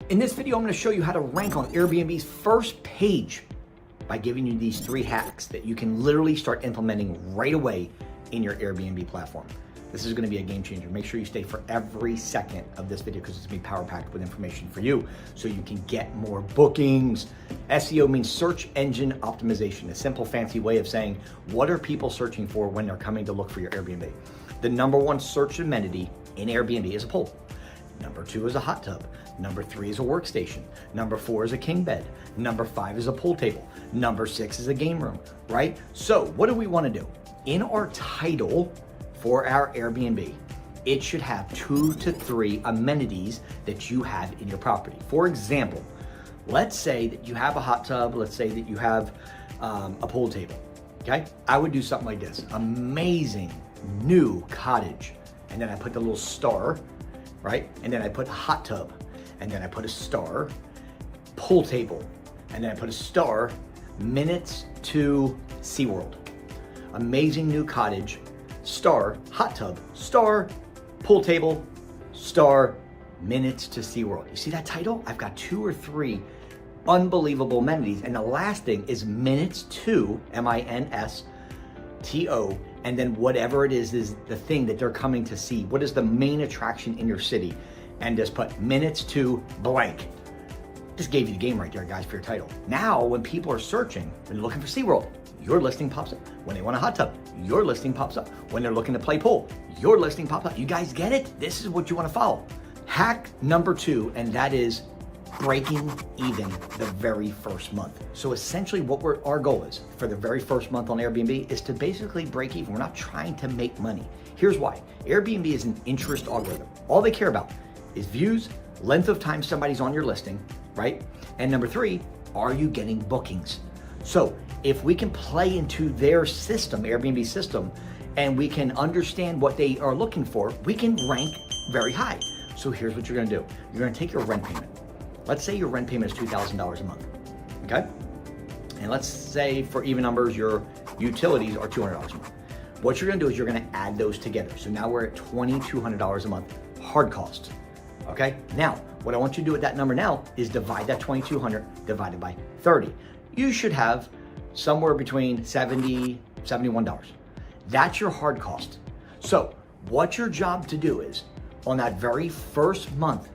In this video, I'm going to show you how to rank on Airbnb's first page by giving you these 3 hacks that you can literally start implementing right away in your Airbnb platform. This is going to be a game changer. Make sure you stay for every second of this video because it's going to be power packed with information for you so you can get more bookings. SEO means search engine optimization, a simple fancy way of saying what are people searching for when they're coming to look for your Airbnb. The number 1 search amenity in Airbnb is a pool. Number 2 is a hot tub. Number 3 is a workstation. Number 4 is a king bed. Number 5 is a pool table. Number 6 is a game room, right? So what do we want to do? In our title for our Airbnb, it should have 2 to 3 amenities that you have in your property. For example, let's say that you have a hot tub. Let's say that you have a pool table, okay? I would do something like this. Amazing new cottage. And then I put the little star, right? And then I put hot tub, and then I put a star, pool table, and then I put a star, minutes to SeaWorld. Amazing new cottage, star, hot tub, star, pool table, star, minutes to SeaWorld. You see that title? I've got 2 or 3 unbelievable amenities. And the last thing is minutes to, M-I-N-S-T-O, and then whatever it is the thing that they're coming to see. What is the main attraction in your city? And just put minutes to blank. Just gave you the game right there, guys, for your title. Now, when people are searching, when they're looking for SeaWorld, your listing pops up. When they want a hot tub, your listing pops up. When they're looking to play pool, your listing pops up. You guys get it? This is what you want to follow. Hack number 2, and that is breaking even the very first month. So essentially what our goal is for the very first month on Airbnb is to basically break even. We're not trying to make money. Here's why. Airbnb is an interest algorithm. All they care about is views, length of time somebody's on your listing, right? And number 3, are you getting bookings? So if we can play into their system, Airbnb system, and we can understand what they are looking for, we can rank very high. So here's what you're gonna do. You're gonna take your rent payment. Let's say your rent payment is $2,000 a month, okay? And let's say for even numbers, your utilities are $200 a month. What you're gonna do is you're gonna add those together. So now we're at $2,200 a month, hard costs, okay? Now, what I want you to do with that number now is divide that 2,200 divided by 30. You should have somewhere between $70, $71. That's your hard cost. So what your job to do is on that very first month,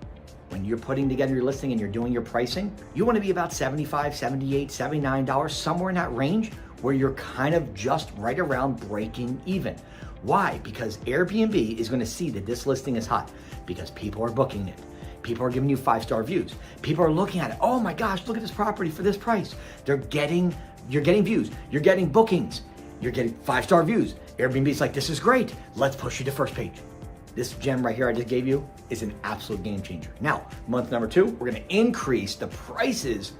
when you're putting together your listing and you're doing your pricing, you want to be about $75, $78, $79, somewhere in that range where you're kind of just right around breaking even. Why? Because Airbnb is going to see that this listing is hot because people are booking it. People are giving you 5-star views. People are looking at it. Oh my gosh, look at this property for this price. You're getting views. You're getting bookings. You're getting 5-star views. Airbnb's like, this is great. Let's push you to first page. This gem right here I just gave you is an absolute game changer. Now, month number 2, we're gonna increase the prices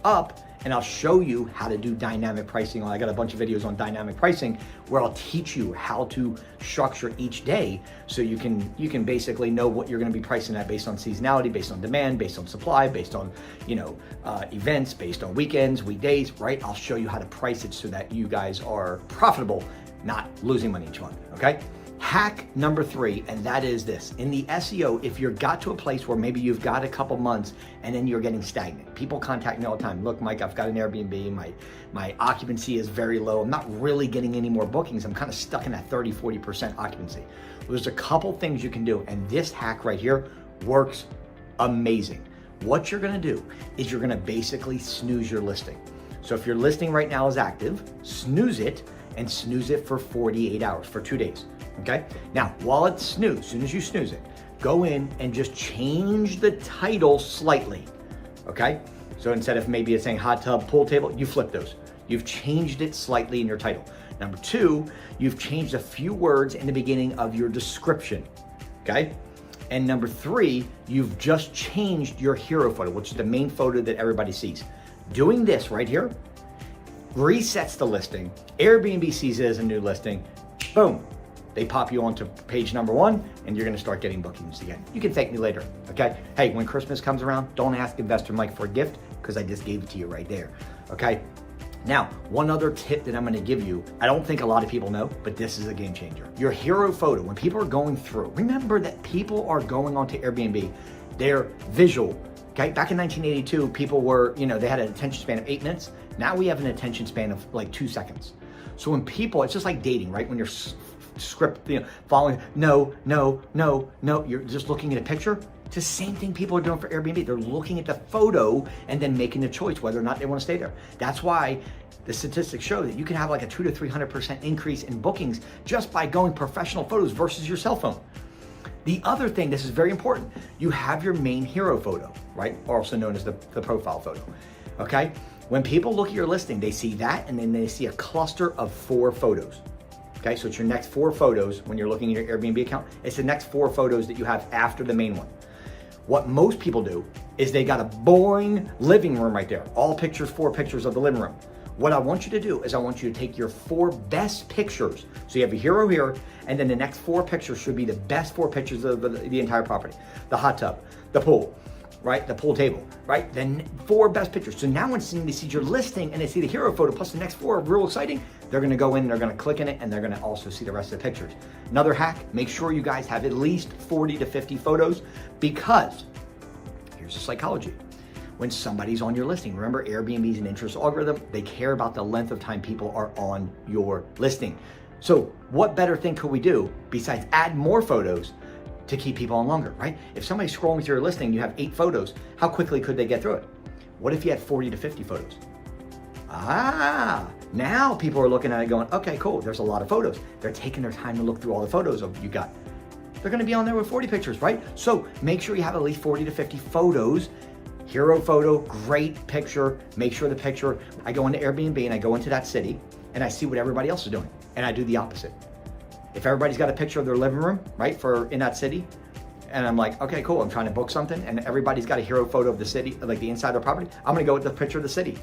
up, and I'll show you how to do dynamic pricing. I got a bunch of videos on dynamic pricing where I'll teach you how to structure each day so you can basically know what you're gonna be pricing at based on seasonality, based on demand, based on supply, based on events, based on weekends, weekdays, right? I'll show you how to price it so that you guys are profitable, not losing money each month, okay? Hack number 3, and that is this. In the SEO, if you've got to a place where maybe you've got a couple months and then you're getting stagnant, people contact me all the time. Look, Mike, I've got an Airbnb. My occupancy is very low. I'm not really getting any more bookings. I'm kind of stuck in that 30, 40% occupancy. There's a couple things you can do, and this hack right here works amazing. What you're gonna do is you're gonna basically snooze your listing. So if your listing right now is active, snooze it, and snooze it for 48 hours, for 2 days. Okay? Now, while it's snoozed, as soon as you snooze it, go in and just change the title slightly, okay? So instead of maybe it's saying hot tub, pool table, you flip those. You've changed it slightly in your title. Number 2, you've changed a few words in the beginning of your description, okay? And number 3, you've just changed your hero photo, which is the main photo that everybody sees. Doing this right here resets the listing. Airbnb sees it as a new listing, boom. They pop you onto page number 1 and you're gonna start getting bookings again. You can thank me later, okay? Hey, when Christmas comes around, don't ask Investor Mike for a gift because I just gave it to you right there, okay? Now, one other tip that I'm gonna give you, I don't think a lot of people know, but this is a game changer. Your hero photo, when people are going through, remember that people are going onto Airbnb, they're visual, Okay, back in 1982, people were, they had an attention span of 8 minutes. Now we have an attention span of like 2 seconds. So when people, it's just like dating, right? When you're following, no, you're just looking at a picture. It's the same thing people are doing for Airbnb. They're looking at the photo and then making a choice whether or not they want to stay there. That's why the statistics show that you can have like a 200 to 300% increase in bookings just by going professional photos versus your cell phone. The other thing, this is very important, you have your main hero photo, right? Also known as the profile photo, okay? When people look at your listing, they see that and then they see a cluster of 4 photos, okay? So it's your next 4 photos when you're looking at your Airbnb account. It's the next 4 photos that you have after the main one. What most people do is they got a boring living room right there. All pictures, 4 pictures of the living room. What I want you to do is I want you to take your 4 best pictures. So you have a hero here, and then the next 4 pictures should be the best 4 pictures of the entire property. The hot tub, the pool, right? The pool table, right? Then 4 best pictures. So now when they see your listing and they see the hero photo plus the next 4 are real exciting, they're gonna go in, they're gonna click in it, and they're gonna also see the rest of the pictures. Another hack, make sure you guys have at least 40 to 50 photos, because here's the psychology. When somebody's on your listing, remember Airbnb is an interest algorithm. They care about the length of time people are on your listing. So what better thing could we do besides add more photos to keep people on longer, right? If somebody's scrolling through your listing, you have 8 photos, how quickly could they get through it? What if you had 40 to 50 photos? Now people are looking at it going, okay, cool, there's a lot of photos. They're taking their time to look through all the photos you got. They're gonna be on there with 40 pictures, right? So make sure you have at least 40 to 50 photos. Hero photo, great picture. Make sure the picture, I go into Airbnb and I go into that city and I see what everybody else is doing. And I do the opposite. If everybody's got a picture of their living room, right, for in that city, and I'm like, okay, cool, I'm trying to book something, and everybody's got a hero photo of the city, like the inside of the property, I'm gonna go with the picture of the city.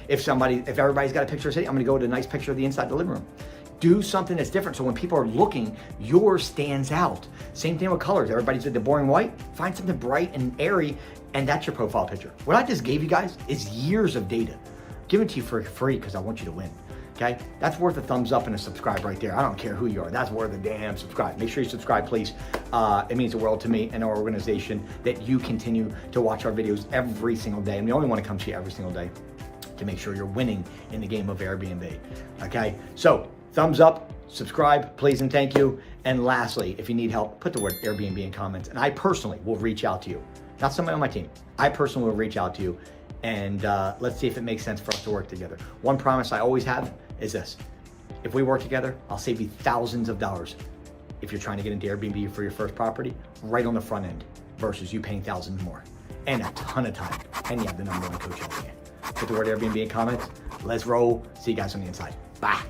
If everybody's got a picture of the city, I'm gonna go with a nice picture of the inside of the living room. Do something that's different so when people are looking, yours stands out. Same thing with colors. Everybody's with the boring white. Find something bright and airy, and that's your profile picture. What I just gave you guys is years of data. Give it to you for free because I want you to win, okay? That's worth a thumbs up and a subscribe right there. I don't care who you are. That's worth a damn subscribe. Make sure you subscribe, please. It means the world to me and our organization that you continue to watch our videos every single day. And we only want to come to you every single day to make sure you're winning in the game of Airbnb, okay? So, thumbs up, subscribe, please and thank you. And lastly, if you need help, put the word Airbnb in comments and I personally will reach out to you. Not somebody on my team. I personally will reach out to you and let's see if it makes sense for us to work together. One promise I always have is this. If we work together, I'll save you thousands of dollars if you're trying to get into Airbnb for your first property right on the front end versus you paying thousands more and a ton of time. And you have the #1 coach out there. Put the word Airbnb in comments. Let's roll. See you guys on the inside. Bye.